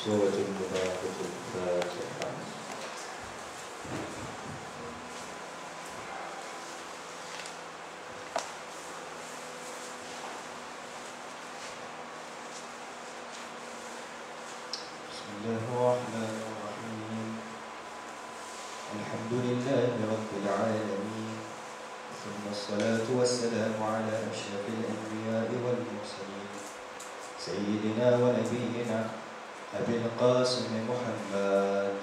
سورة المنافقة الفاتحة. بسم الله الرحمن الرحيم. الحمد لله رب العالمين، ثم الصلاة والسلام على أشرف الأنبياء والمرسلين سيدنا ونبينا أبي القاسم محمد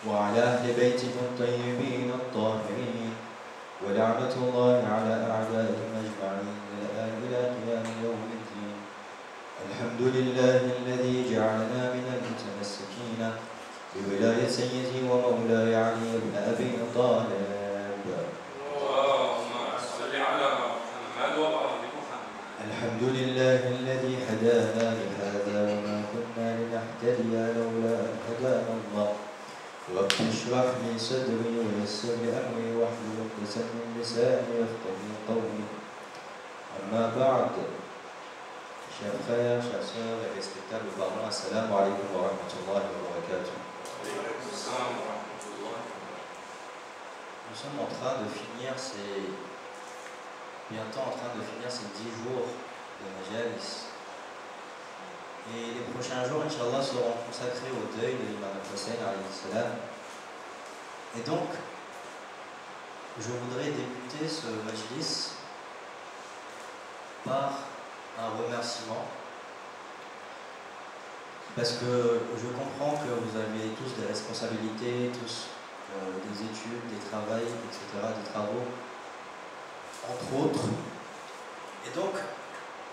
وعلى أهل بيته الطيبين الطاهرين، ولعنة الله على أعدائهم أجمعين إلى قيام يوم الدين. الحمد لله الذي جعلنا من المتمسكين بولاية سيدي ومولاي علي بن أبي طالب. الحمد لله الذي هدانا لهذا وما كنا لنهتدي لولا أن هدانا الله. رب اشرح لي صدري ويسر لي أمري واحلل عقدة من لساني يفقهوا قولي. أما بعد، chers frères, chères sœurs et respectables parents, assalamu alaikum wa rahmatullahi wa barakatuh. Nous sommes en train de finir bientôt en train de finir ces 10 jours de Majalis. Et les prochains jours, Inch'Allah, seront consacrés au deuil de l'imam Hussein alayhi salam. Et donc, je voudrais débuter ce Majlis par un remerciement, parce que je comprends que vous avez tous des responsabilités, tous des études, des travails, etc., des travaux, entre autres. Et donc,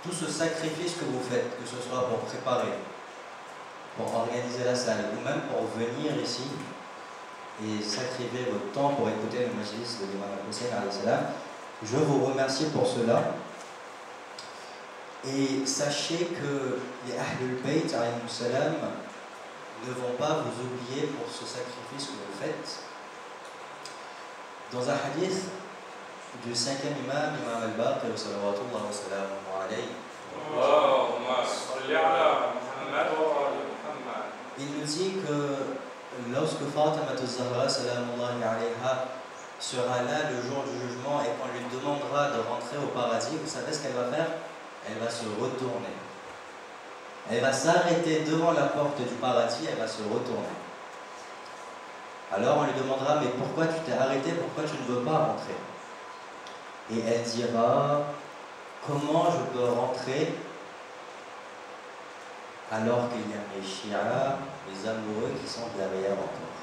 tout ce sacrifice que vous faites, que ce soit pour préparer, pour organiser la salle, ou même pour venir ici et sacrifier votre temps pour écouter le majlis de l'imam Hussein alayhi salam, je vous remercie pour cela. Et sachez que les Ahlul Bayt alayhi salam ne vont pas vous oublier pour ce sacrifice que vous faites. Dans un hadith du 5e imam, Imam al-Baqir, salawatullah wa salamuhu alayhi, il nous dit que lorsque Fatima al-Zahra salamullahi alayha sera là le jour du jugement et qu'on lui demandera de rentrer au paradis, vous savez ce qu'elle va faire? Elle va se retourner. Elle va s'arrêter devant la porte du paradis, elle va se retourner. Alors on lui demandera, mais pourquoi tu t'es arrêté, pourquoi tu ne veux pas rentrer? Et elle dira, comment je peux rentrer alors qu'il y a les chiites, les amoureux qui sont derrière encore.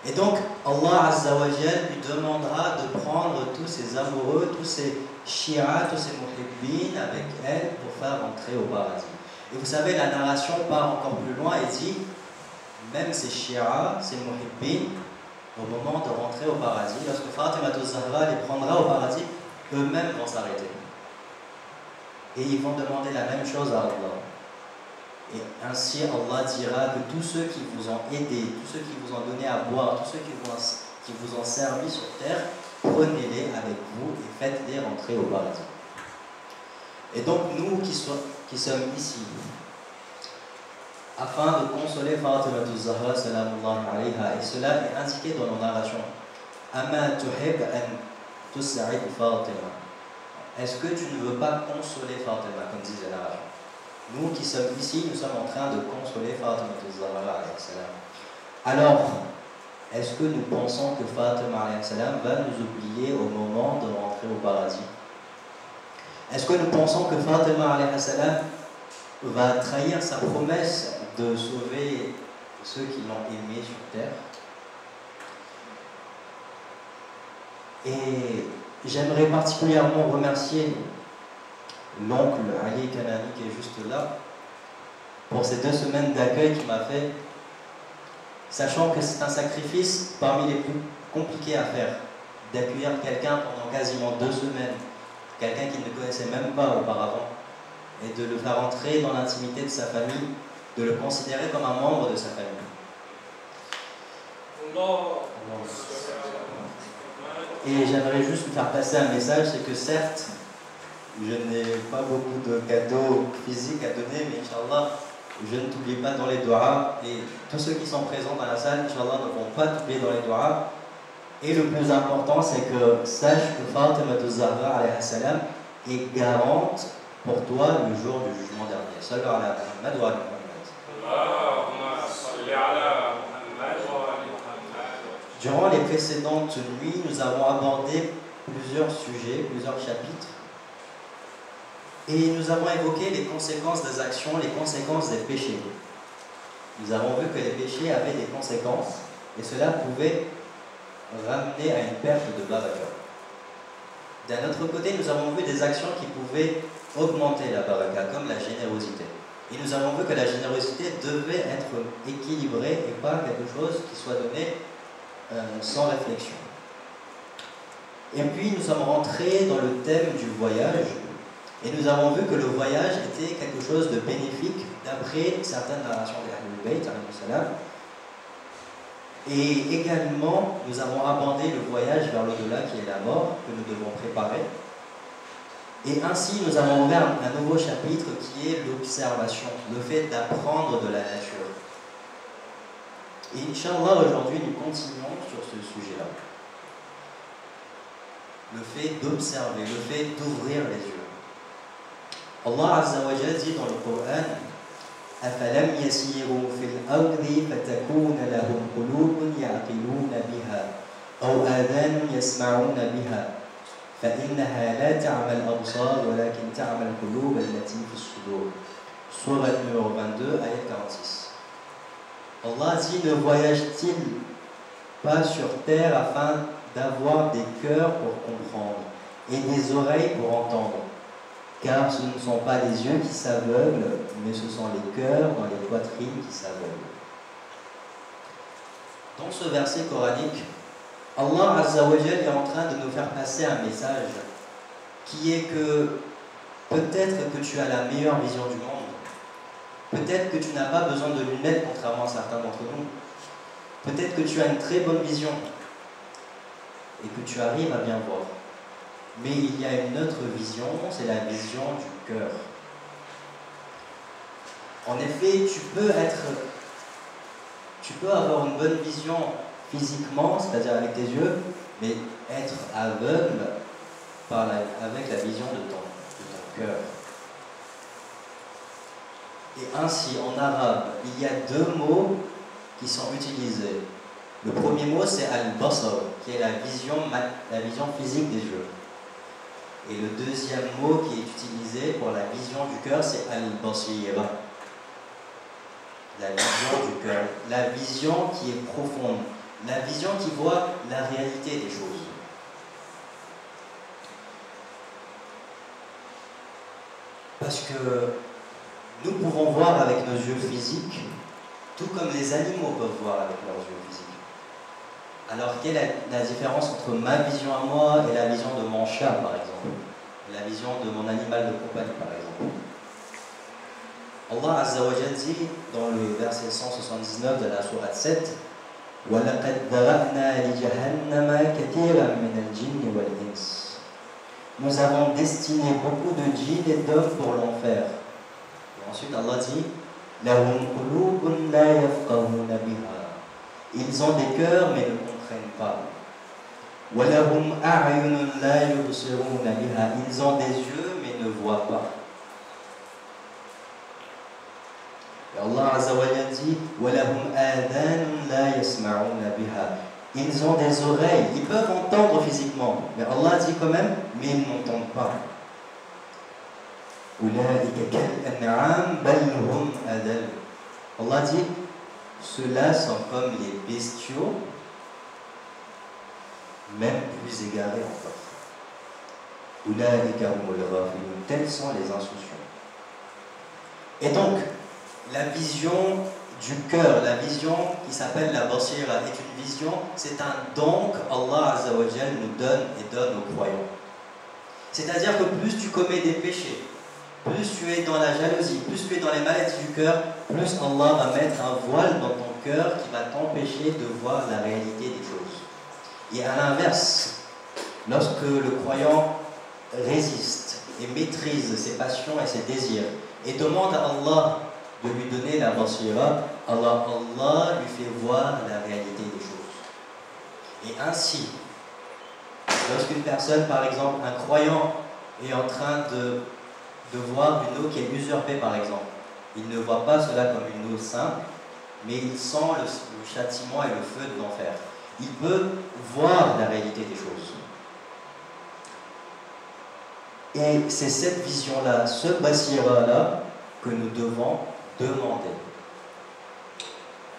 Et donc Allah Azza wa Jal lui demandera de prendre tous ces amoureux, tous ces chiites, tous ces muhibbin avec elle pour faire rentrer au paradis. Et vous savez, la narration part encore plus loin et dit, même ces chiites, ces muhibbin, au moment de rentrer au paradis, lorsque Fatima al-Zahra les prendra au paradis, eux-mêmes vont s'arrêter. Et ils vont demander la même chose à Allah. Et ainsi Allah dira que tous ceux qui vous ont aidé, tous ceux qui vous ont donné à boire, tous ceux qui vous ont servi sur terre, prenez-les avec vous et faites-les rentrer au paradis. Et donc nous qui sommes ici, afin de consoler Fatima al-Zahra salamullahi alayha, et cela est indiqué dans nos narrations. Ama tuhib an tus'id Fatima. Est-ce que tu ne veux pas consoler Fatima, comme disent les narrations? Nous qui sommes ici, nous sommes en train de consoler Fatima al-Zahra alayhi salam. Alors, est-ce que nous pensons que Fatima alayhi salam va nous oublier au moment de rentrer au paradis? Est-ce que nous pensons que Fatima alayhi salam va trahir sa promesse de sauver ceux qui l'ont aimé sur terre? Et j'aimerais particulièrement remercier l'oncle Ali Kanani qui est juste là pour ces 2 semaines d'accueil qu'il m'a fait, sachant que c'est un sacrifice parmi les plus compliqués à faire, d'accueillir quelqu'un pendant quasiment 2 semaines, quelqu'un qu'il ne connaissait même pas auparavant, et de le faire entrer dans l'intimité de sa famille, de le considérer comme un membre de sa famille. Et j'aimerais juste vous faire passer un message, c'est que certes, je n'ai pas beaucoup de cadeaux physiques à donner, mais Inch'Allah, je ne t'oublie pas dans les doigts. Et tous ceux qui sont présents dans la salle, Inch'Allah, ne vont pas t'oublier dans les doigts. Et le plus important, c'est que sache que Fatima Zahra alayhi salam est garante pour toi le jour du jugement dernier. Sallu ala Muhammad wa ala Muhammad. Durant les précédentes nuits, nous avons abordé plusieurs sujets, plusieurs chapitres. Et nous avons évoqué les conséquences des actions, les conséquences des péchés. Nous avons vu que les péchés avaient des conséquences et cela pouvait ramener à une perte de baraka. D'un autre côté, nous avons vu des actions qui pouvaient augmenter la baraka, comme la générosité. Et nous avons vu que la générosité devait être équilibrée et pas quelque chose qui soit donné sans réflexion. Et puis nous sommes rentrés dans le thème du voyage et nous avons vu que le voyage était quelque chose de bénéfique d'après certaines narrations des Ahlul Bayt, et également nous avons abordé le voyage vers l'au-delà qui est la mort que nous devons préparer. Et ainsi nous avons ouvert un nouveau chapitre qui est l'observation, le fait d'apprendre de la nature. Et Inch'Allah, aujourd'hui nous continuons sur ce sujet-là. Le fait d'observer, le fait d'ouvrir les yeux. Allah Azza wa Jalla dit dans le Coran أَفَلَمْ يَسِيرُوا فِي الْأَرْضِ فَتَكُونَ لَهُمْ قُلُوبٌ يَعْقِلُونَ بِهَا أَوْ آذَانٌ يَسْمَعُونَ بِهَا فَإِنَّهَا لَا تَعْمَى الْأَبْصَارُ وَلَكِنْ تَعْمَى الْقُلُوبُ الَّتِي فِي الصُّدُورِ. Sourate numéro 22, ayat 46. Allah dit, ne voyage-t-il pas sur terre afin d'avoir des cœurs pour comprendre et des oreilles pour entendre, car ce ne sont pas les yeux qui s'aveuglent, mais ce sont les cœurs dans les poitrines qui s'aveuglent. Dans ce verset coranique, Allah Azza wa Jalla est en train de nous faire passer un message qui est que peut-être que tu as la meilleure vision du monde, peut-être que tu n'as pas besoin de lunettes contrairement à certains d'entre nous, peut-être que tu as une très bonne vision et que tu arrives à bien voir. Mais il y a une autre vision, c'est la vision du cœur. En effet, tu peux avoir une bonne vision physiquement, c'est-à-dire avec tes yeux, mais être aveugle avec la vision de ton cœur. Et ainsi, en arabe, il y a deux mots qui sont utilisés. Le premier mot, c'est al-basar, qui est la vision physique des yeux. Et le deuxième mot qui est utilisé pour la vision du cœur, c'est al-basira. La vision du cœur, la vision qui est profonde, la vision qui voit la réalité des choses. Parce que nous pouvons voir avec nos yeux physiques, tout comme les animaux peuvent voir avec leurs yeux physiques. Alors, quelle est la différence entre ma vision à moi et la vision de mon chat, par exemple? La vision de mon animal de compagnie, par exemple. Allah Azza wa Jalla dit dans le verset 179 de la sourate 7, وَلَقَدْ ذَرَأْنَا لِجَهَنَّمَ كَثِيرًا مِنَ الْجِنِّ وَالْإِنسِ. Nous avons destiné beaucoup de djinns et d'hommes pour l'enfer. Et ensuite Allah dit لَهُمْ قُلُوبٌ لَا يَفْقَهُونَ بِهَا. Ils ont des cœurs mais ne comprennent pas. وَلَهُمْ أَعْيُنٌ لَا يُبْصِرُونَ بِهَا. Ils ont des yeux mais ne voient pas. Et Allah Azza wa Jalla dit وَلَهُمْ آذَانٌ لَا يَسْمَعُونَ بِهَا. Ils ont des oreilles, ils peuvent entendre physiquement, mais Allah dit quand même, mais ils n'entendent pas. أُولَٰئِكَ كَالْأَنْعَامِ بَلْ هُمْ أَضَلُّ. Allah dit, ceux-là sont comme les bestiaux, même plus égarés encore. أُولَٰئِكَ هُمُ الْغَافِلُونَ. Tels sont les insouciants. Et donc, la vision du cœur, la vision qui s'appelle la basira, est une vision, c'est un don qu'Allah Azza wa Jal nous donne et donne aux croyants. C'est-à-dire que plus tu commets des péchés, plus tu es dans la jalousie, plus tu es dans les maladies du cœur, plus Allah va mettre un voile dans ton cœur qui va t'empêcher de voir la réalité des choses. Et à l'inverse, lorsque le croyant résiste et maîtrise ses passions et ses désirs et demande à Allah de lui donner la basira, Allah lui fait voir la réalité des choses. Et ainsi, lorsqu'une personne, par exemple, un croyant, est en train de voir une eau qui est usurpée, par exemple, il ne voit pas cela comme une eau simple, mais il sent le châtiment et le feu de l'enfer. Il peut voir la réalité des choses. Et c'est cette vision-là, ce basira-là, que nous devons demander.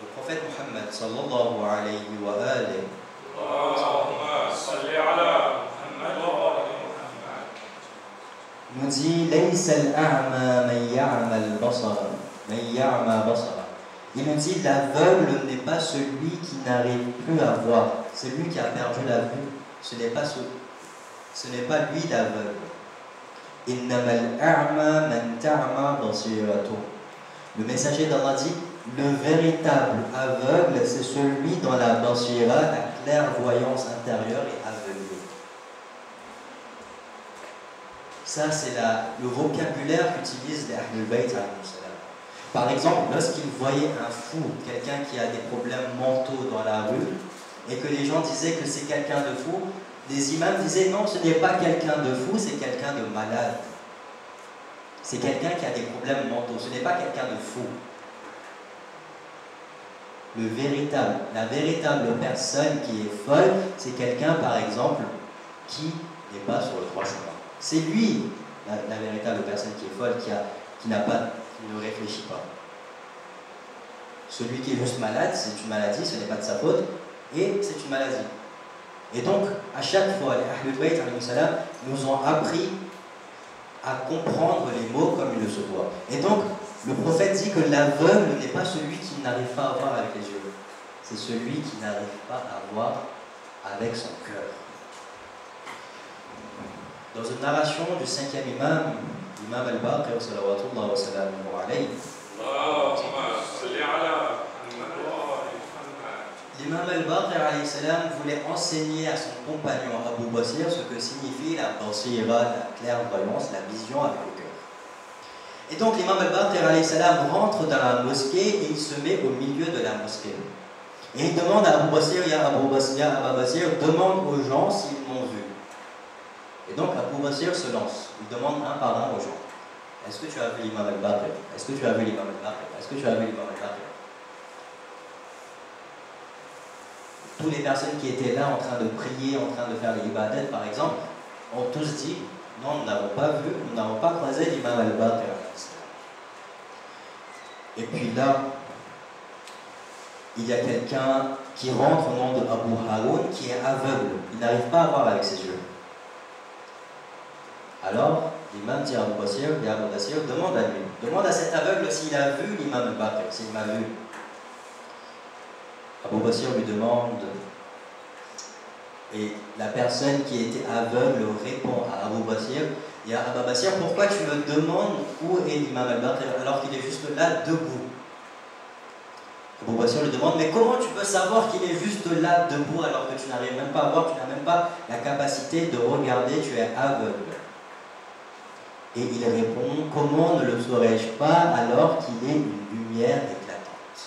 Le prophète Muhammad sallallahu alayhi wa alihi nous dit Laysa al-a'ma man ya'ma al-basara, man ya'ma basara. Il nous dit l'aveugle n'est pas celui qui n'arrive plus à voir, celui qui a perdu la vue. Ce n'est pas lui l'aveugle. Innama al-a'ma man ta'ma basiratu. Le messager d'Allah dit le véritable aveugle, c'est celui dont la basira, la clairvoyance intérieure est aveuglée. Ça, c'est le vocabulaire qu'utilisent les Ahlul Bayt. Par exemple, lorsqu'ils voyaient un fou, quelqu'un qui a des problèmes mentaux dans la rue, et que les gens disaient que c'est quelqu'un de fou, les imams disaient non, ce n'est pas quelqu'un de fou, c'est quelqu'un de malade. C'est quelqu'un qui a des problèmes mentaux, ce n'est pas quelqu'un de fou. La véritable personne qui est folle, c'est quelqu'un, par exemple, qui n'est pas sur le droit chemin. C'est lui, la véritable personne qui est folle, qui ne réfléchit pas. Celui qui est juste malade, c'est une maladie, ce n'est pas de sa faute, et c'est une maladie. Et donc, à chaque fois, les Ahlul Bayt nous ont appris à comprendre les mots comme il le se doit. Et donc, le prophète dit que l'aveugle n'est pas celui qui n'arrive pas à voir avec les yeux, c'est celui qui n'arrive pas à voir avec son cœur. Dans une narration du 5e imam, l'imam al-Baqir, salawatullah wa salamuhu alayhi, l'imam al-Baqir alayhi salam voulait enseigner à son compagnon Abu Basir ce que signifie la basira, la clairvoyance, la vision avec le cœur. Et donc l'imam al-Baqir alayhi salam rentre dans la mosquée et il se met au milieu de la mosquée. Et il demande à Abu Basir, ya Abu Basir, demande aux gens s'ils m'ont vu. Et donc Abu Basir se lance, il demande un par un aux gens. Est-ce que tu as vu l'imam al-Baqir? Est-ce que tu as vu l'imam al-Baqir? Est-ce que tu as vu l'imam al-Baqir? Toutes les personnes qui étaient là en train de prier, en train de faire les ibadat par exemple, ont tous dit non, nous n'avons pas vu, nous n'avons pas croisé l'imam al-Baqir. Et puis là, il y a quelqu'un qui rentre au nom de Abu Haroun qui est aveugle, il n'arrive pas à voir avec ses yeux. Alors, l'imam dit à Abu Basir, demande à lui, demande à cet aveugle s'il a vu l'imam al-Baqir, s'il m'a vu. Abu Basir lui demande, et la personne qui était aveugle répond à Abu Basir, et à Abu Basir, pourquoi tu me demandes où est l'imam al-Baqir alors qu'il est juste là debout? Abu Basir lui demande, mais comment tu peux savoir qu'il est juste là debout alors que tu n'arrives même pas à voir, tu n'as même pas la capacité de regarder, tu es aveugle? Et il répond, comment ne le saurais-je pas alors qu'il est une lumière éclatante?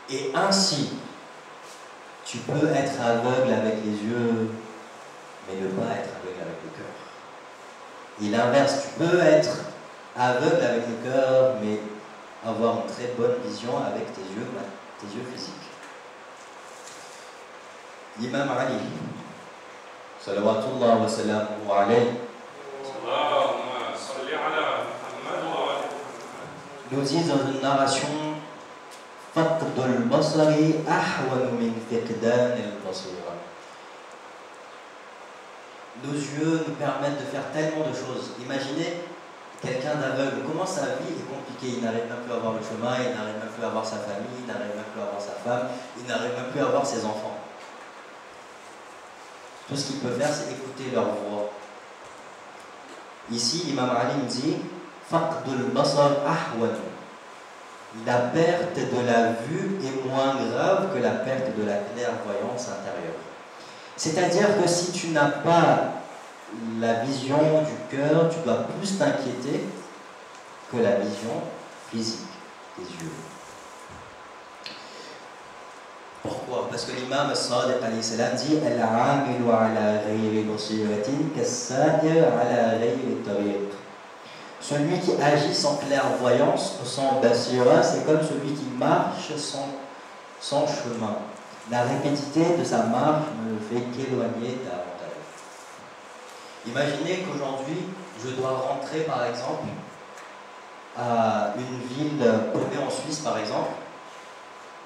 Et ainsi, tu peux être aveugle avec les yeux, mais ne pas être aveugle avec le cœur. Et l'inverse, tu peux être aveugle avec le cœur, mais avoir une très bonne vision avec tes yeux physiques. L'imam Ali, salawatullah wa salamuhu alayhi, nous dit dans une narration Faqdul basari ahwan min fiqdan al-basira. Nos yeux nous permettent de faire tellement de choses. Imaginez quelqu'un d'aveugle, comment sa vie est compliquée, il n'arrive même plus à voir le chemin, il n'arrive même plus à voir sa famille, il n'arrive même plus à voir sa femme, il n'arrive même plus à voir ses enfants. Tout ce qu'il peut faire, c'est écouter leur voix. Ici, l'imam Ali me dit Faqdul basar ahwan. La perte de la vue est moins grave que la perte de la clairvoyance intérieure. C'est-à-dire que si tu n'as pas la vision du cœur, tu dois plus t'inquiéter que la vision physique des yeux. Pourquoi? Parce que l'imam Sadiq alayhi salam dit Al-'amilu ala ghayri basiratin kas-sa'ir ala ghayri tariq. Celui qui agit sans clairvoyance, sans basira, c'est comme celui qui marche sans chemin. La rapidité de sa marche ne le fait qu'éloigner davantage. Imaginez qu'aujourd'hui, je dois rentrer par exemple à une ville paumée en Suisse par exemple,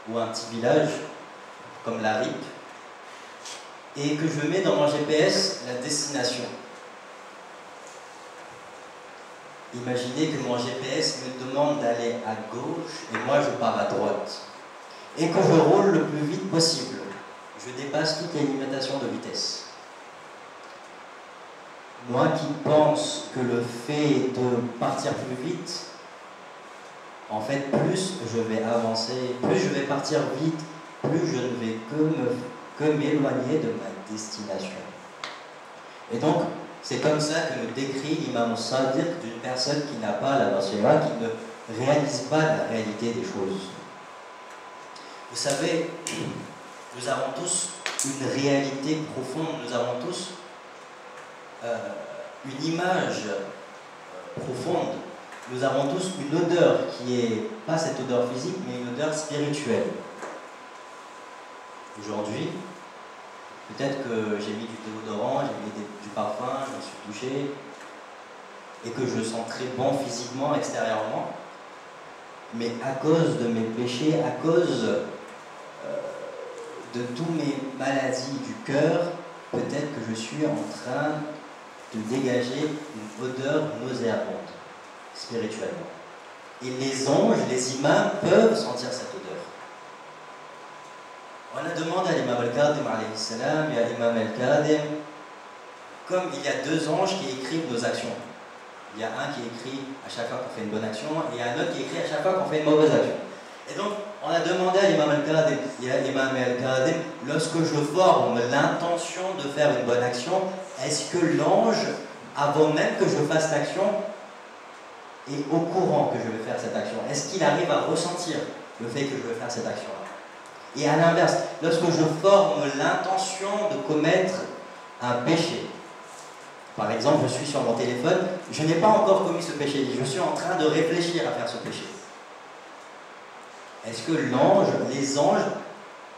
ou un petit village comme la RIP, et que je mets dans mon GPS la destination. Imaginez que mon GPS me demande d'aller à gauche et moi je pars à droite. Et que je roule le plus vite possible. Je dépasse toutes les limitations de vitesse. Moi qui pense que le fait de partir plus vite, en fait, plus je vais avancer, plus je vais partir vite, plus je ne vais que m'éloigner de ma destination. Et donc, c'est comme ça que nous décrit l'imam Sadiq d'une personne qui n'a pas la basira, qui ne réalise pas la réalité des choses. Vous savez, nous avons tous une réalité profonde, nous avons tous une image profonde, nous avons tous une odeur qui est, pas cette odeur physique, mais une odeur spirituelle. Aujourd'hui, peut-être que j'ai mis du déodorant, j'ai mis du parfum, je me suis touché, et que je sens très bon physiquement, extérieurement, mais à cause de mes péchés, à cause de toutes mes maladies du cœur, peut-être que je suis en train de dégager une odeur nauséabonde, spirituellement. Et les anges, les imams peuvent sentir cette odeur. On a demandé à l'imam Al-Kadhim alayhi salam et à l'imam Al-Kadhim, comme il y a deux anges qui écrivent nos actions. Il y a un qui écrit à chaque fois qu'on fait une bonne action et il y a un autre qui écrit à chaque fois qu'on fait une mauvaise action. Et donc, on a demandé à l'imam Al-Kadhim et à l'imam Al-Kadhim, lorsque je forme l'intention de faire une bonne action, est-ce que l'ange, avant même que je fasse l'action, est au courant que je vais faire cette action? Est-ce qu'il arrive à ressentir le fait que je vais faire cette action-là? Et à l'inverse, lorsque je forme l'intention de commettre un péché, par exemple, je suis sur mon téléphone, je n'ai pas encore commis ce péché, je suis en train de réfléchir à faire ce péché. Est-ce que les anges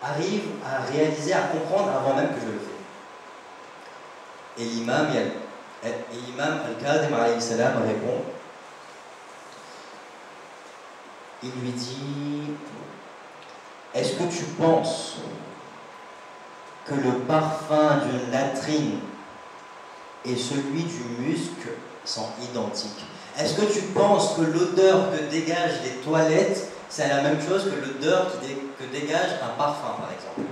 arrivent à réaliser, à comprendre avant même que je le fais? Et l'imam Al-Kadhim alayhi salam répond, il lui dit, est-ce que tu penses que le parfum d'une latrine et celui du musc sont identiques? Est-ce que tu penses que l'odeur que dégagent les toilettes, c'est la même chose que l'odeur que dégage un parfum, par exemple?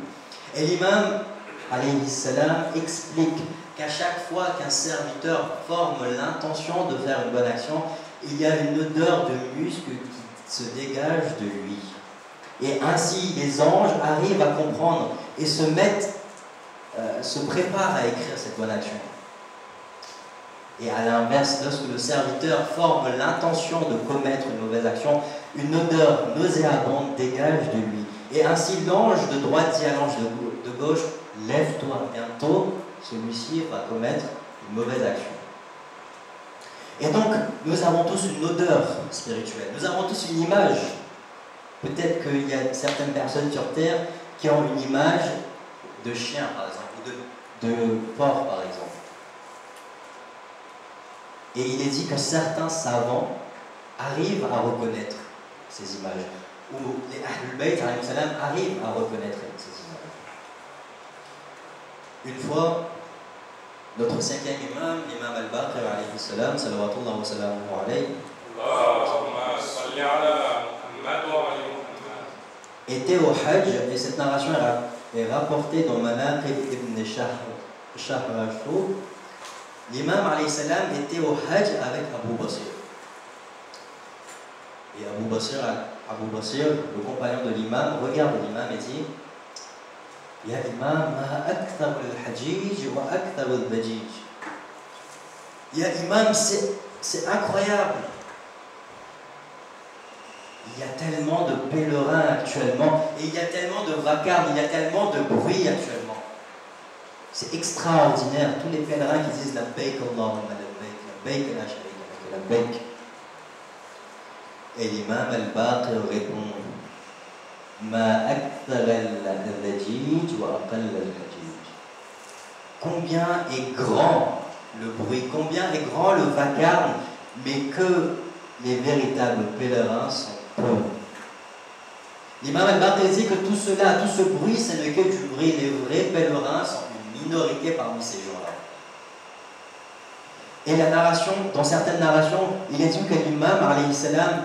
Et l'imam, alayhi salam, explique qu'à chaque fois qu'un serviteur forme l'intention de faire une bonne action, il y a une odeur de musc qui se dégage de lui. Et ainsi, les anges arrivent à comprendre et se préparent à écrire cette bonne action. Et à l'inverse, lorsque le serviteur forme l'intention de commettre une mauvaise action, une odeur nauséabonde dégage de lui. Et ainsi, l'ange de droite dit à l'ange de gauche, lève-toi, bientôt, celui-ci va commettre une mauvaise action. Et donc, nous avons tous une odeur spirituelle, nous avons tous une image. Peut-être qu'il y a certaines personnes sur Terre qui ont une image de chien, par exemple, ou de porc, par exemple. Et il est dit que certains savants arrivent à reconnaître ces images, ou les Ahlul Bayt arrivent à reconnaître ces images. Une fois, notre cinquième imam, l'imam Al-Baqir alayhi salam, salawatullah wa salamuhu alayhi, était au Hajj, et cette narration est rapportée dans Manaqib ibn Shahrashou. L'imam alayhi salam était au Hajj avec Abu Basir. Et Abu Basir, le compagnon de l'imam, regarde l'imam et dit, Ya imam, ma akthar al-hajij wa akthar al-bajij. Il y a imam, c'est incroyable. Il y a tellement de pèlerins actuellement, et il y a tellement de vacarme, il y a tellement de bruit actuellement. C'est extraordinaire. Tous les pèlerins qui disent la baik Allahumma la baik la sharika lak, la baik. Et l'imam al-Baqir répond Ma akthar al-dajij wa aqall al-hajij. Combien est grand le bruit, combien est grand le vacarme, mais que les véritables pèlerins sont peu. L'imam al-Baqir dit que tout cela, tout ce bruit, ce n'est que du bruit. Les vrais pèlerins sont une minorité parmi ces gens-là. Et la narration, dans certaines narrations, il est dit que l'imam, alayhi salam,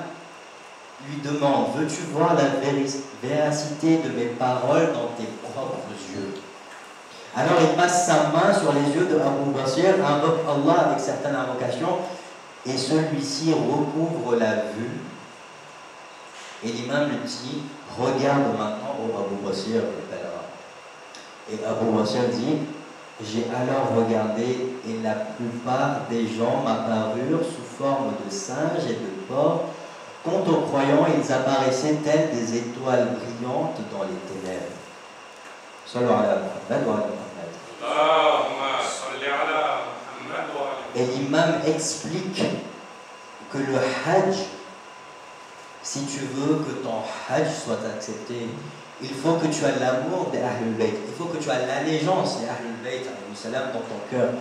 lui demande, veux-tu voir la véracité de mes paroles dans tes propres yeux? Alors il passe sa main sur les yeux de Abu Basir, invoque Allah avec certaines invocations, et celui-ci recouvre la vue. Et l'imam lui dit, regarde maintenant au Abu Basir, le pèlerin. Et Abu Basir dit, j'ai alors regardé, et la plupart des gens m'apparurent sous forme de singes et de porcs. Quant aux croyants, ils apparaissaient tels des étoiles brillantes dans les ténèbres. Sallu ala Muhammad wa ala Muhammad. Et l'imam explique que le hajj, si tu veux que ton hajj soit accepté, il faut que tu aies l'amour des Ahlul Bayt, il faut que tu aies l'allégeance des Ahlul Bayt dans ton cœur.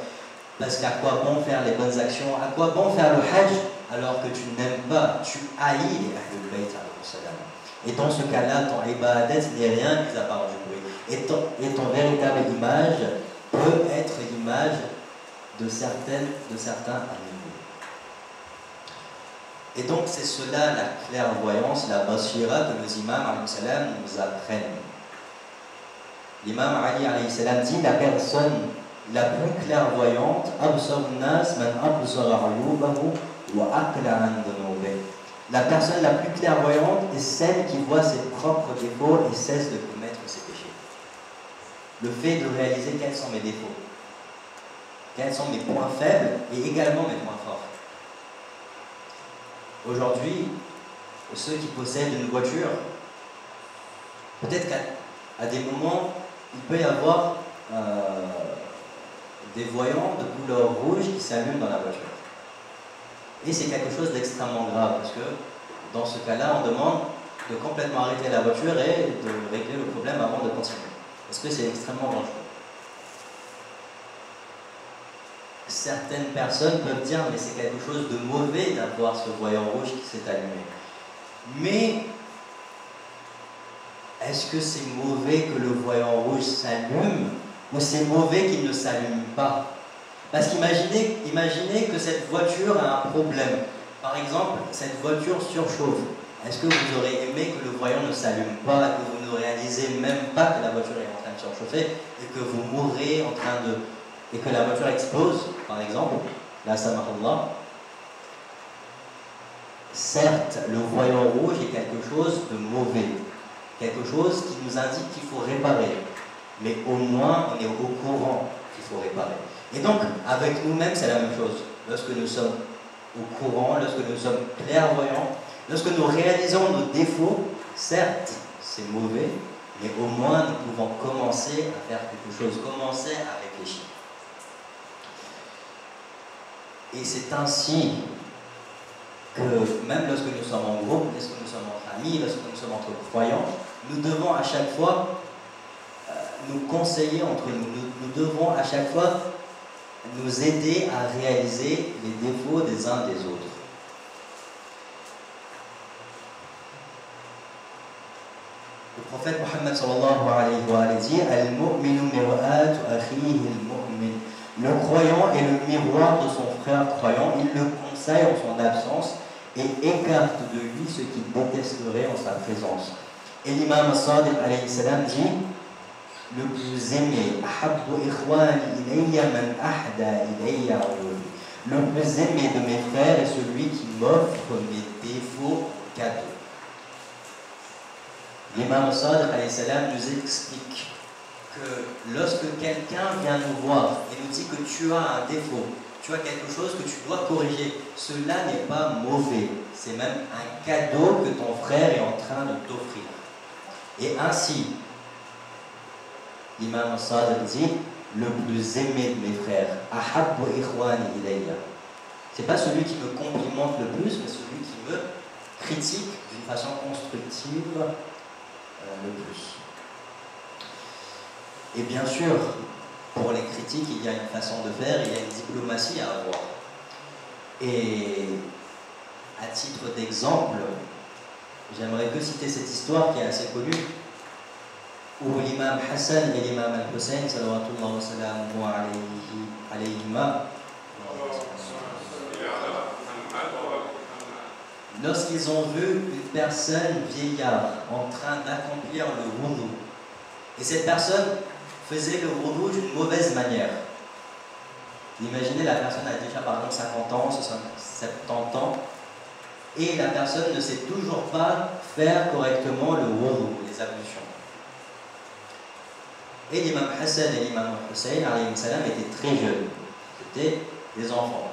Parce qu'à quoi bon faire les bonnes actions, à quoi bon faire le hajj alors que tu n'aimes pas, tu haïs les Ahlul Bayt. Et dans ce cas-là, ton ibadat n'est rien mis à part du bruit. Et ton véritable image peut être l'image de certains animaux. Et donc c'est cela la clairvoyance, la basira que les imams nous apprennent. L'imam Ali alayhi salam dit la personne la plus clairvoyante, la personne la plus clairvoyante est celle qui voit ses propres défauts et cesse de commettre ses péchés. Le fait de réaliser quels sont mes défauts, quels sont mes points faibles et également mes points forts. Aujourd'hui, ceux qui possèdent une voiture, peut-être qu'à des moments, il peut y avoir des voyants de couleur rouge qui s'allument dans la voiture. Et c'est quelque chose d'extrêmement grave, parce que dans ce cas-là, on demande de complètement arrêter la voiture et de régler le problème avant de continuer. Parce que c'est extrêmement dangereux. Certaines personnes peuvent dire, mais c'est quelque chose de mauvais d'avoir ce voyant rouge qui s'est allumé. Mais est-ce que c'est mauvais que le voyant rouge s'allume ou c'est mauvais qu'il ne s'allume pas? Parce qu'imaginez que cette voiture a un problème. Par exemple, cette voiture surchauffe. Est-ce que vous aurez aimé que le voyant ne s'allume pas, que vous ne réalisez même pas que la voiture est en train de surchauffer et que vous mourrez et que la voiture explose, par exemple, la samahallah? Certes, le voyant rouge est quelque chose de mauvais, quelque chose qui nous indique qu'il faut réparer, mais au moins on est au courant qu'il faut réparer. Et donc, avec nous-mêmes, c'est la même chose. Lorsque nous sommes au courant, lorsque nous sommes clairvoyants, lorsque nous réalisons nos défauts, certes, c'est mauvais, mais au moins nous pouvons commencer à faire quelque chose, commencer à réfléchir. Et c'est ainsi que même lorsque nous sommes en groupe, lorsque nous sommes entre amis, lorsque nous sommes entre croyants, nous devons à chaque fois nous conseiller entre nous. Nous devons à chaque fois nous aider à réaliser les défauts des uns des autres. Le prophète Mohammed sallallahu alayhi wa dit Al-mu'minu mir'atu akhihi al-mu'min. Le croyant est le miroir de son frère croyant, il le conseille en son absence et écarte de lui ce qu'il détesterait en sa présence. Et l'imam Sadiq alayhi salam dit le plus aimé, le plus aimé de mes frères est celui qui m'offre mes défauts en cadeau. L'imam Sadiq alayhi salam nous explique que lorsque quelqu'un vient nous voir et nous dit que tu as un défaut, tu as quelque chose que tu dois corriger. Cela n'est pas mauvais, c'est même un cadeau que ton frère est en train de t'offrir. Et ainsi, l'imam Sadiq dit, le plus aimé de mes frères, ahabbu ikhwani ilayya. C'est pas celui qui me complimente le plus, mais celui qui me critique d'une façon constructive le plus. Et bien sûr, pour les critiques, il y a une façon de faire, il y a une diplomatie à avoir. Et à titre d'exemple, j'aimerais que citer cette histoire qui est assez connue, où l'imam Hassan et l'imam Al-Hussein, salawatullah wa salamuhu alayhima, lorsqu'ils ont vu une personne vieillard en train d'accomplir le wudu, et cette personne faisait le wudu d'une mauvaise manière. Imaginez, la personne a déjà par exemple 50 ans, 70 ans, et la personne ne sait toujours pas faire correctement le wudu, les ablutions. Et l'imam Hassan et l'imam Hussein alayhi salam étaient très jeunes, c'était des enfants.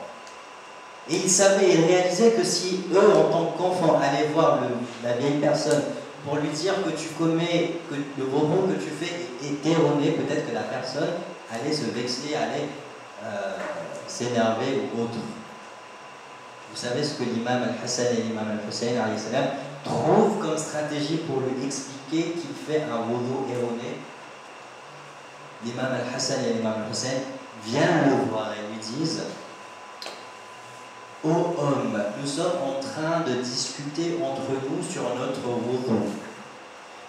Et ils savaient, ils réalisaient que si eux, en tant qu'enfants, allaient voir la vieille personne pour lui dire que tu commets, que le wudu que tu fais est erroné, peut-être que la personne allait se vexer, allait s'énerver ou autre. Vous savez ce que l'imam Al-Hassan et l'imam Al-Hussein alayhi salam trouvent comme stratégie pour lui expliquer qu'il fait un wudu erroné? L'imam Al-Hassan et l'imam Al-Hussein viennent le voir et lui disent: ô homme, nous sommes en train de discuter entre nous sur notre wudu.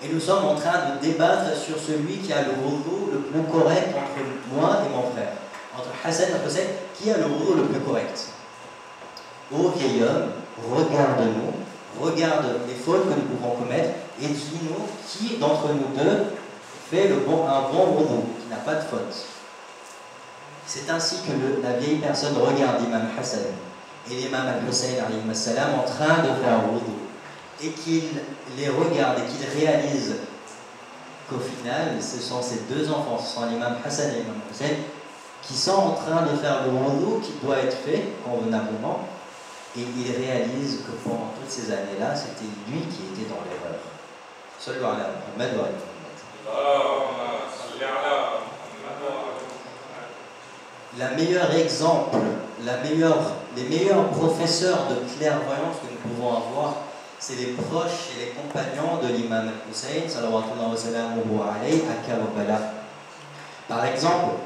Et nous sommes en train de débattre sur celui qui a le wudu le plus correct entre moi et mon frère. Entre Hassan et Hussein, qui a le wudu le plus correct? Ô vieil homme, regarde-nous, regarde les fautes que nous pouvons commettre et dis-nous qui d'entre nous deux fait un bon wudu, qui n'a pas de faute. C'est ainsi que la vieille personne regarde l'imam Hassan et l'imam Al-Hussein alayhi salam en train de faire wudu, et qu'il les regarde et qu'il réalise qu'au final ce sont ces deux enfants, ce sont l'imam Hassan et l'imam Hussein, qui sont en train de faire le wudu qui doit être fait convenablement, et il réalise que pendant toutes ces années-là c'était lui qui était dans l'erreur. Sallu ala Muhammad wa ala Muhammad. Le meilleur exemple, les meilleurs professeurs de clairvoyance que nous pouvons avoir, c'est les proches et les compagnons de l'imam Al-Hussein, salawatullah wa salamuhu alayhi, à Karbala. Par exemple,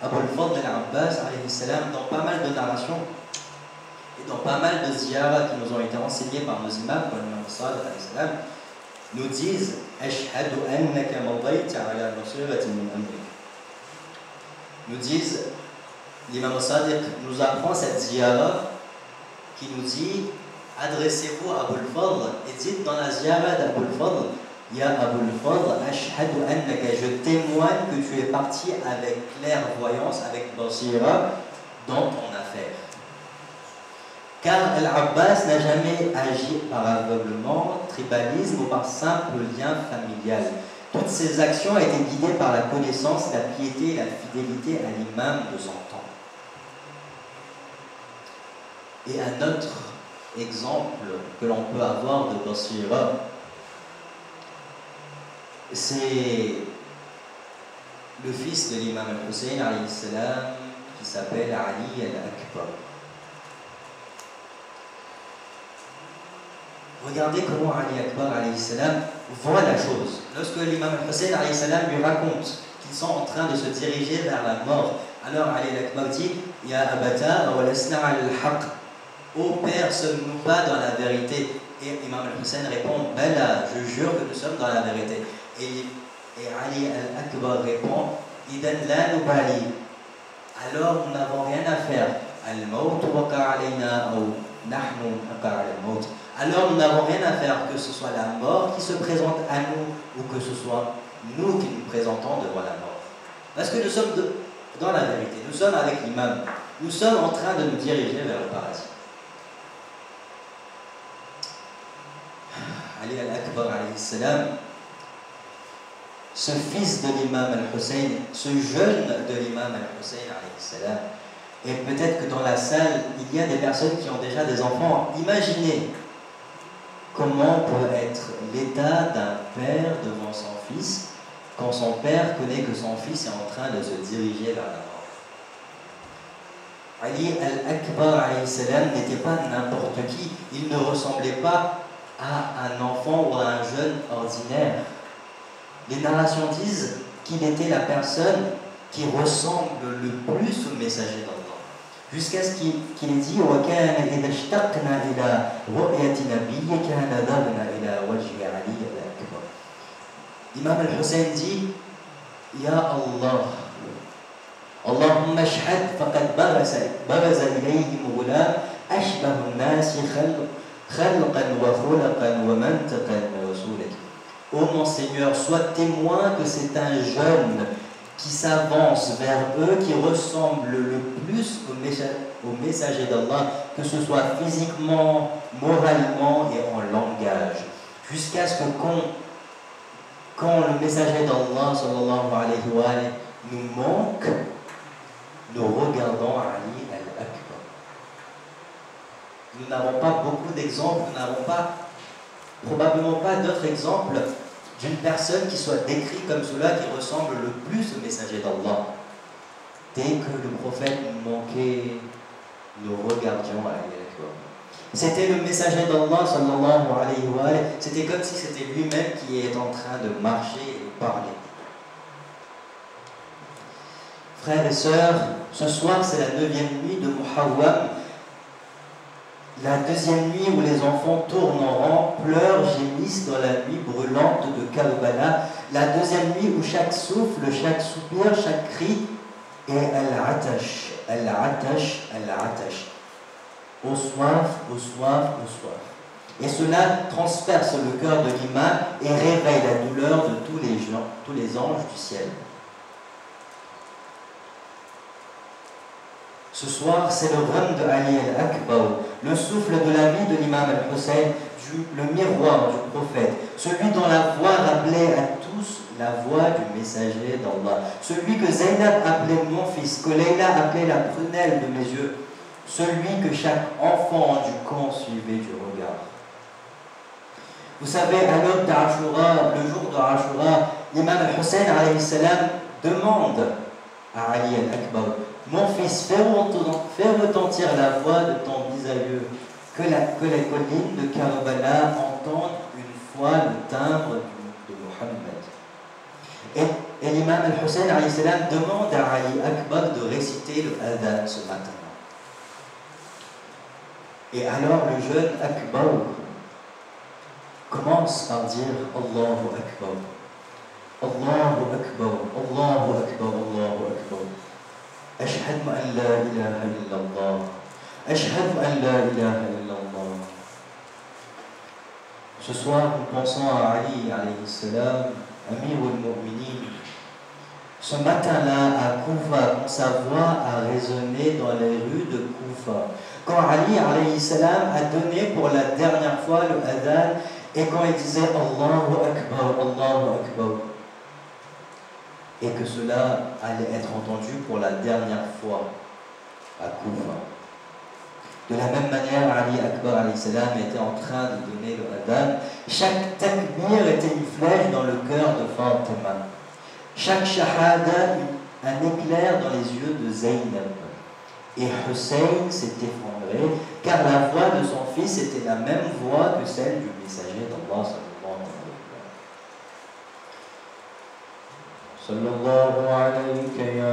Abu al-Fadl al-Abbas, alayhi salam, dans pas mal de narrations et dans pas mal de ziyara qui nous ont été enseignés par nos imams, comme l'imam Sadiq, alayhi salam, nous disent Ashhadu annaka madayta ala basiratin min amrik. Nous disent, l'imam Sadiq nous apprend cette ziyara qui nous dit: adressez-vous à Abu al-Fadl et dites dans la ziyara d'Abu al-Fadl: Ya Abu al-Fadl, ashhadu annaka, je témoigne que tu es parti avec clairvoyance, avec basira dans ton affaire. Car Al-Abbas n'a jamais agi par aveuglement, tribalisme ou par simple lien familial. Toutes ses actions étaient guidées par la connaissance, la piété et la fidélité à l'imam de son temps. Et un autre exemple que l'on peut avoir de basira, c'est le fils de l'imam Al-Hussein alayhi salam, qui s'appelle Ali al-Akbar. Regardez comment Ali Akbar alayhi salam voit la chose. Lorsque l'imam Al-Hussein alayhi salam lui raconte qu'ils sont en train de se diriger vers la mort, alors Ali Akbar dit: Ya abata wa lasna al-haq, ô père, sommes-nous pas dans la vérité? Et l'imam Al-Hussein répond: Bala, je jure que nous sommes dans la vérité. Et Ali Al-Akbar répond: Idan la nubali, alors nous n'avons rien à faire. Al-maut waqa alayna ou nahnu waqa al-maut. Alors nous n'avons rien à faire, que ce soit la mort qui se présente à nous ou que ce soit nous qui nous présentons devant la mort. Parce que nous sommes dans la vérité, nous sommes avec l'imam, nous sommes en train de nous diriger vers le paradis. Ali al-Akbar alayhi salam, ce fils de l'imam al-Hussein, ce jeune de l'imam al-Hussein alayhi salam, Et peut-être que dans la salle, il y a des personnes qui ont déjà des enfants. Imaginez comment peut être l'état d'un père devant son fils quand son père connaît que son fils est en train de se diriger vers la mort. Ali al-Akbar alayhi salam n'était pas n'importe qui. Il ne ressemblait pas à un enfant ou à un jeune ordinaire. Les narrations disent qu'il était la personne qui ressemble le plus au messager d'Allah. Jusqu'à ce qu'il dit وَكَانَ إِذَا اشْتَقْنَا إِلَى رُؤْيَةِ نَبِيِّ كَانَ ذَرْنَا إِلَى وَجْهِ عَلِيِّ الْأَكْبَرِ. Imam al-Hussein dit Ya Allah, Allahumma ashhad faqad baraza ilayhim ghulam ashbahu an-nasi khalqan wa khulqan wa mantaqan rasulik. Ô mon Seigneur, sois témoin que c'est un jeune qui s'avance vers eux, qui ressemble le plus au messager d'Allah, que ce soit physiquement, moralement et en langage. Jusqu'à ce que quand le messager d'Allah sallallahu alayhi wa sallam nous manque, nous regardons Ali al-Akbar. Nous n'avons pas beaucoup d'exemples, nous n'avons probablement pas d'autres exemples d'une personne qui soit décrite comme cela, qui ressemble le plus au messager d'Allah. Dès que le prophète nous manquait, nous regardions Ali al-Akbar. C'était le messager d'Allah sallallahu alayhi wa sallam. C'était comme si c'était lui-même qui est en train de marcher et de parler. Frères et sœurs, ce soir c'est la 9e nuit de Muharram, la 2e nuit où les enfants tournent en rang, pleurent, gémissent dans la nuit brûlante de Karbala, la 2e nuit où chaque souffle, chaque soupir, chaque cri est al-atash, al-atash, al-atash. Au soif, au soif, au soif. Et cela transperce le cœur de l'imam et réveille la douleur de tous les anges du ciel. Ce soir, c'est le rhum de Ali al-Akbar, le souffle de la vie de l'imam al-Hussein, le miroir du prophète, celui dont la voix rappelait à tous la voix du messager d'Allah, celui que Zaynab appelait mon fils, que Leïla appelait la prunelle de mes yeux, celui que chaque enfant du camp suivait du regard. Vous savez, à l'aube d'Ashura, le jour de Ashura, l'imam al-Hussein alayhi salam demande à Ali al-Akbar: mon fils, fais retentir la voix de ton bisaïeux, que les collines de Karbala entendent une fois le timbre de Mohammed. Et l'imam al-Hussein alayhi salam demande à Ali Akbar de réciter le adhan ce matin. Et alors le jeune Akbar commence par dire Allahu Akbar, Allahu Akbar, Allahu Akbar, Allahu Akbar. أشهد أن لا إله إلا الله أشهد أن لا إله إلا الله. Ce soir, nous pensons à Ali alayhi salam, Amir al-Mu'minin. Ce matin-là, à Koufa, quand sa voix a résonné dans les rues de Koufa, quand Ali alayhi salam a donné pour la dernière fois le adhan et quand il disait Allahu Akbar, Allahu Akbar, et que cela allait être entendu pour la dernière fois à Koufa. De la même manière, Ali Akbar alayhi salam était en train de donner le adhan. Chaque takbir était une flèche dans le cœur de Fatima. Chaque shahada, un éclair dans les yeux de Zaynab. Et Hussein s'est effondré, car la voix de son fils était la même voix que celle du messager d'Allah sallallahu alayhi wa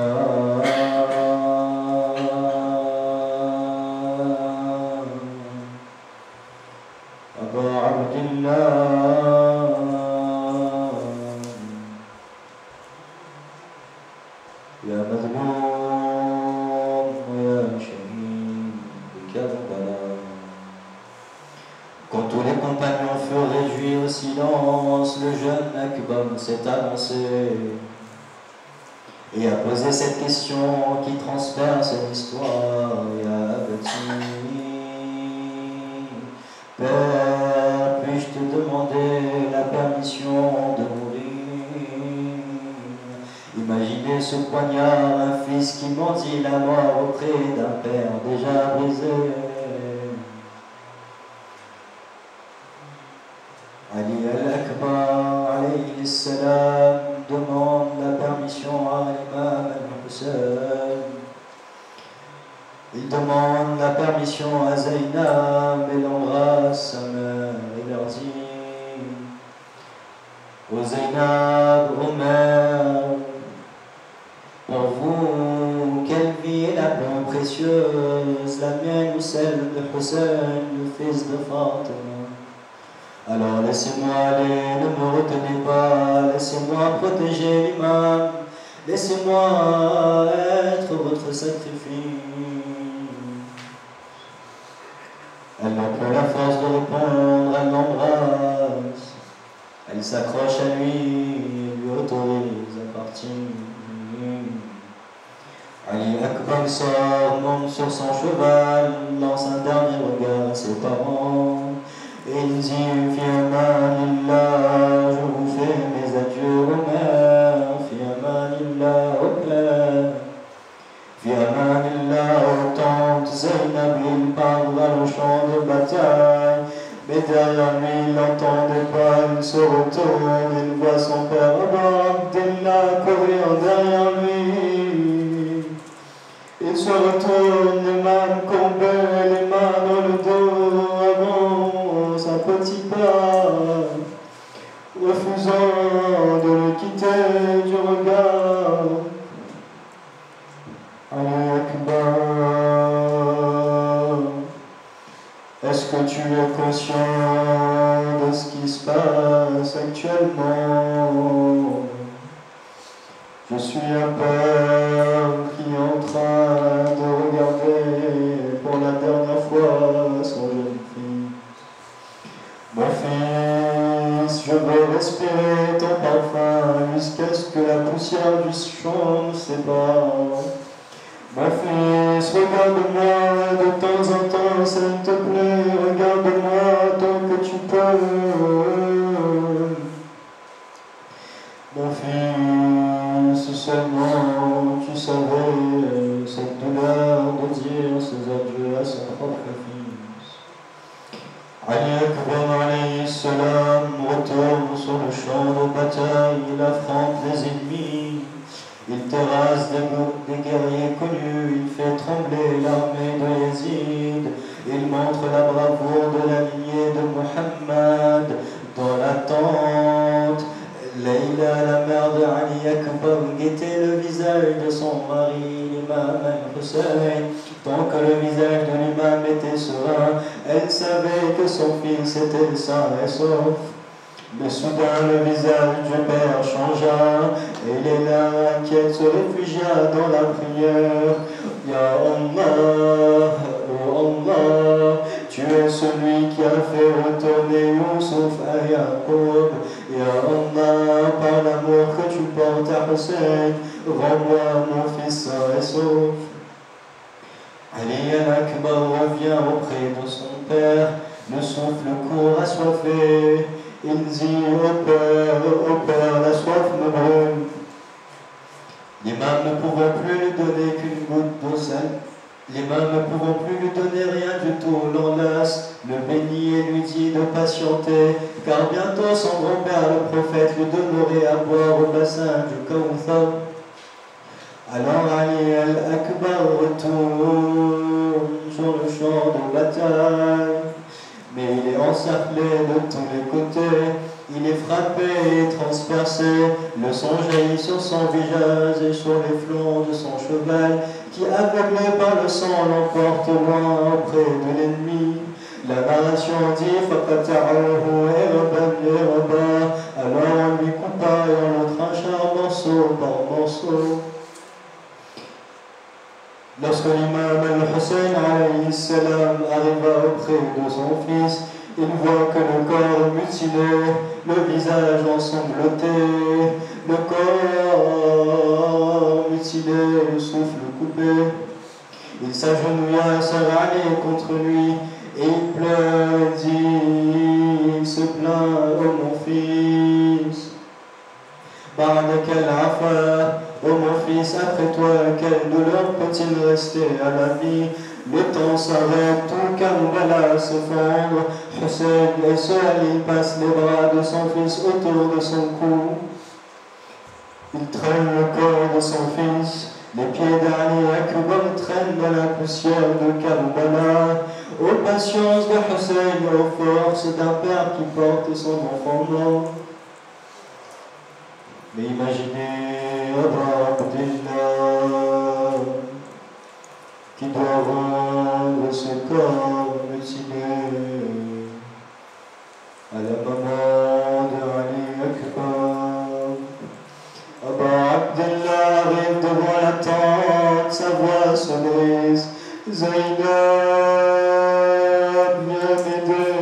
Quand tous les compagnons furent réduits au silence, le jeune Akbar s'est avancé et a posé cette question qui transperce l'histoire. Ya Abati, Père, puis-je te demander la permission de mourir? Imagine filer ce poignard, un fils qui mendie la mort auprès d'un père déjà brisé. Ali al-Akbar, alayhi salam, demande la permission à l'imam al-Hussein. Il demande la permission à Zainab et l'embrasse sa mère et leur dit: ô Zainab, ô mère, pour vous, quelle vie est la plus précieuse, la mienne ou celle de Hussein, le fils de Fatima? Alors laissez-moi aller, ne me retenez pas, laissez-moi protéger l'imam, laissez-moi être votre sacrifice. Elle n'a plus la force de répondre, elle l'embrasse, elle s'accroche à lui et lui autorise à partir. Ali Akbar sort, monte sur son cheval, lance un dernier regard à ses parents. Et il dit: fi amanillah, je vous fais mes adieux aux mères, fi amanillah au père, fi amanillah aux tantes. Zainab, il part vers le champ de bataille, mais derrière lui il n'entendait pas, il se retourne, il voit son père Abdallah courir derrière lui. Il se retourne, les mains courbées, les mains dans le dos, avance un petit pas, refusant de le quitter du regard. Ali Akbar, est-ce que tu es conscient de ce qui se passe actuellement? Je suis un père qui est en train de regarder pour la dernière fois son jeune fils. Mon fils, je veux respirer ton parfum jusqu'à ce que la poussière du champ nous sépare. Mon fils, regarde-moi de temps en temps, s'il te plaît, regarde-moi tant que tu peux. Mon fils, seulement tu savais cette douleur de dire ses adieux à son propre fils. Ali Akbar alayhi salam retourne sur le champ de bataille, il affronte les ennemis, il terrasse des guerriers connus, il fait trembler l'armée de Yazid, il montre la bravoure de la lignée de Muhammad dans la tente. Leïla, la mère de Ali Akbar, guettait le visage de son mari, l'imam al-Hussein. Tant que le visage de l'imam était serein, elle savait que son fils était sain et sauf. Mais soudain, le visage du père changea, et Leïla, inquiète, se réfugia dans la prière. Ya Allah, oh Allah, tu es celui qui a fait retourner Youssouf à Yaqub. Ya Allah, par l'amour que tu portes à Hussein, rends-moi mon fils sain et sauf. Ali al-Akbar revient auprès de son père, le souffle court assoiffé. Il dit: ô père, la soif me brûle. L'imam ne pouvant plus lui donner qu'une goutte d'eau salée, l'imam ne pouvant plus lui donner rien du tout, l'enlace, le bénit et lui dit de patienter, car bientôt son grand-père, le prophète, lui donnerait à boire au bassin du Kawthar. Alors Ali al-Akbar retourne sur le champ de bataille, mais il est encerclé de tous les côtés, il est frappé et transpercé, le sang jaillit sur son visage et sur les flancs de son cheval, qui, aveuglé par le sang, l'emporte loin auprès de l'ennemi. La narration dit: alors on lui coupa et on le trancha morceau par morceau. Lorsque l'imam al-Hussein alayhi salam arriva auprès de son fils, il voit que le corps est mutilé, le visage ensanglanté, le corps mutilé, le souffle coupé. Il s'agenouilla, se râlait contre lui, et il pleure et dit, il se plaint: ô mon fils, بعدك العفا, ô mon fils après toi, quelle douleur peut-il rester à la vie? Le temps s'arrête, tout Karbala s'effondre. Hussein et Ali passe les bras de son fils autour de son cou. Il traîne le corps de son fils. Les pieds d'Ali Akbar traînent dans la poussière de Karbala. Aux patiences de Hussein, aux forces d'un père qui porte son enfant mort. Mais imaginez Abba Abdillah qui doit rendre ce corps mutilé à la maman de Ali Akbar. Abba Abdillah arrive devant la tente, sa voix se brise. Zainab, viens m'aider.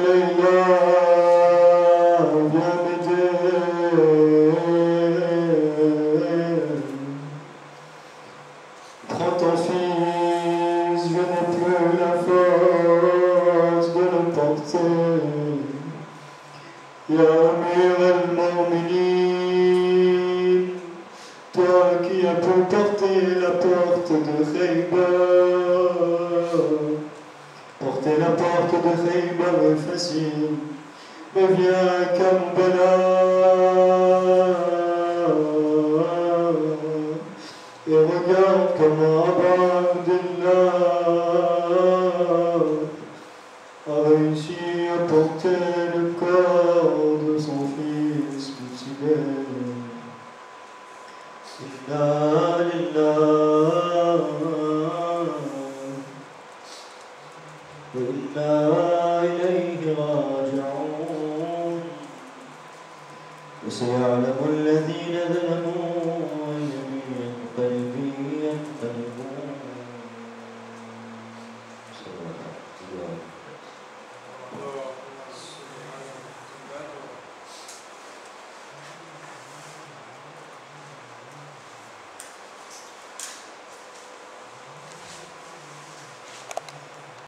Layla, viens m'aider. Prends ton fils, je n'ai plus la force de le porter. Ya Amir al-Mu'minin, toi qui as pu porter la porte de Khaybar. Porter la porte de Khaybar est facile, mais viens à Karbala et regarde comment Abba Abdillah a réussi à porter le corps de son fils mutilé. Inna lillahi